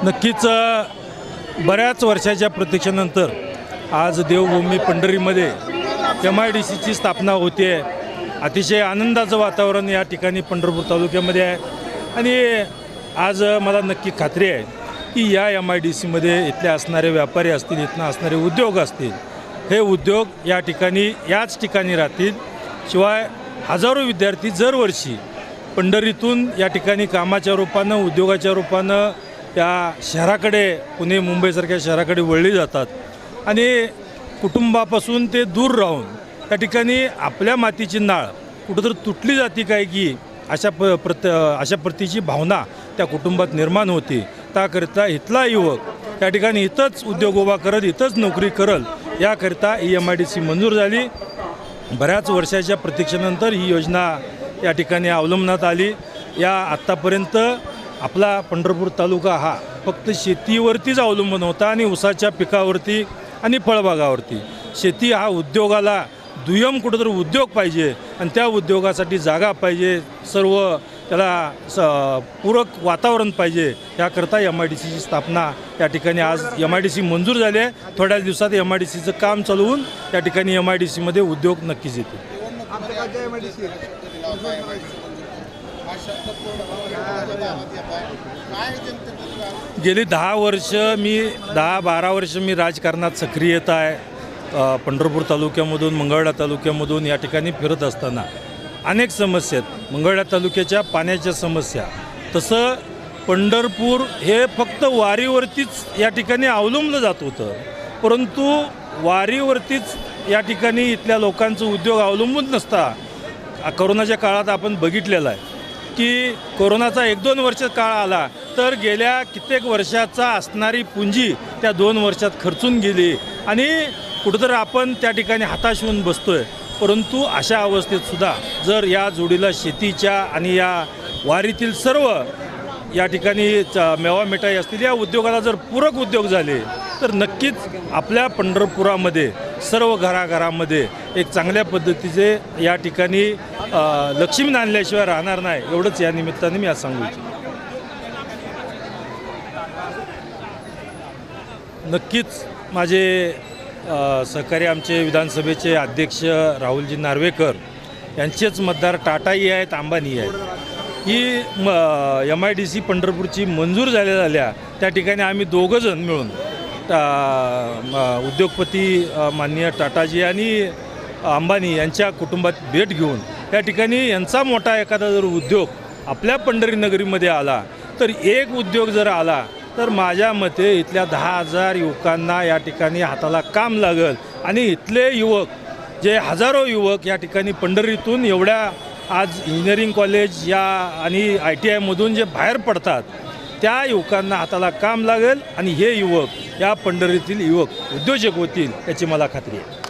नक्कीच बऱ्याच वर्षाच्या प्रतीक्षेनंतर आज देवभूमी पंढरीमध्ये MIDCची स्थापना होते आहे। अतिशय आनंदाचं वातावरण या ठिकाणी पंढरपूर तालुक्यामध्ये आहे आणि आज मला नक्की खात्री आहे की या MIDCमध्ये इथले असणारे व्यापारी असतील, इथनं असणारे उद्योग असतील, हे उद्योग या ठिकाणी याच ठिकाणी राहतील। शिवाय हजारो विद्यार्थी दरवर्षी पंढरीतून या ठिकाणी कामाच्या रूपानं, उद्योगाच्या रूपानं या शहराकडे, पुणे मुंबईसारख्या शहराकडे वळली जातात आणि कुटुंबापासून ते दूर राहून त्या ठिकाणी आपल्या मातीची नाळ कुठंतरी तुटली जाती काय की अशा प्रतीची भावना त्या कुटुंबात निर्माण होती। त्याकरिता इथला युवक त्या ठिकाणी इथंच उद्योग उभा करत, इथंच नोकरी करल याकरिता ही MIDC मंजूर झाली। बऱ्याच वर्षाच्या प्रतीक्षेनंतर ही योजना या ठिकाणी अवलंबण्यात आली। या आत्तापर्यंत आपला पंढरपूर तालुका हा फक्त शेतीवरतीच अवलंबून होता आणि ऊसाच्या पिकावरती आणि फळबागावरती। शेती हा उद्योगाला दुय्यम कुठंतरी उद्योग पाहिजे आणि त्या उद्योगासाठी जागा पाहिजे, सर्व त्याला पूरक वातावरण पाहिजे। याकरता MIDCची स्थापना या ठिकाणी आज MIDC मंजूर झाली आहे। थोड्याच दिवसात MIDCचं काम चालू होऊन त्या ठिकाणी MIDCमध्ये उद्योग नक्कीच येतील। गेली 10-12 वर्ष मी राजकारणात सक्रियता आहे। पंढरपूर तालुक्यामधून, मंगळवेढा तालुक्यामधून या ठिकाणी फिरत असताना अनेक समस्या आहेत। मंगळवेढा तालुक्याच्या पाण्याच्या समस्या, तसं पंढरपूर हे फक्त वारीवरतीच या ठिकाणी अवलंबलं जात होतं, परंतु वारीवरतीच या ठिकाणी इथल्या लोकांचं उद्योग अवलंबून नसता कोरोनाच्या काळात आपण बघितलेलं आहे की कोरोनाचा 1-2 वर्ष काळ आला तर गेल्या कित्येक वर्षाचा असणारी पुंजी त्या 2 वर्षात खर्चून गेली आणि कुठंतरी आपण त्या ठिकाणी हताश होऊन बसतोय। परंतु अशा अवस्थेत सुद्धा जर या जोडीला शेतीच्या आणि या वारीतील सर्व या ठिकाणी मेवा मिठाई असतील या उद्योगाला जर पूरक उद्योग झाले तर नक्कीच आपल्या पंढरपुरामध्ये सर्व घराघरामध्ये एक चांगल्या पद्धतीचे या ठिकाणी लक्ष्मी आणल्याशिवाय राहणार नाही, एवढंच या निमित्ताने मी आज सांगू इच्छितो। नक्कीच माझे सहकारी आमचे विधानसभेचे अध्यक्ष राहुलजी नार्वेकर यांचेच मतदार टाटाही आहेत, अंबानी आहेत। ही MIDC पंढरपूरची मंजूर झाल्या त्या ठिकाणी आम्ही दोघंजण मिळून उद्योगपती माननीय टाटाजी आणि अंबानी यांच्या कुटुंबात भेट घेऊन या ठिकाणी यांचा मोठा एखादा जर उद्योग आपल्या पंढरी नगरीमध्ये आला तर एक उद्योग जर आला तर माझ्या मते इथल्या 10,000 युवकांना या ठिकाणी हाताला काम लागल आणि इथले युवक जे हजारो युवक या ठिकाणी पंढरीतून एवढ्या आज इंजिनिअरिंग कॉलेज या आणि ITI मधून जे बाहेर पडतात त्या युवकांना हाताला काम लागेल आणि हे युवक या पंढरीतील युवक उद्योजक होतील याची मला खात्री आहे।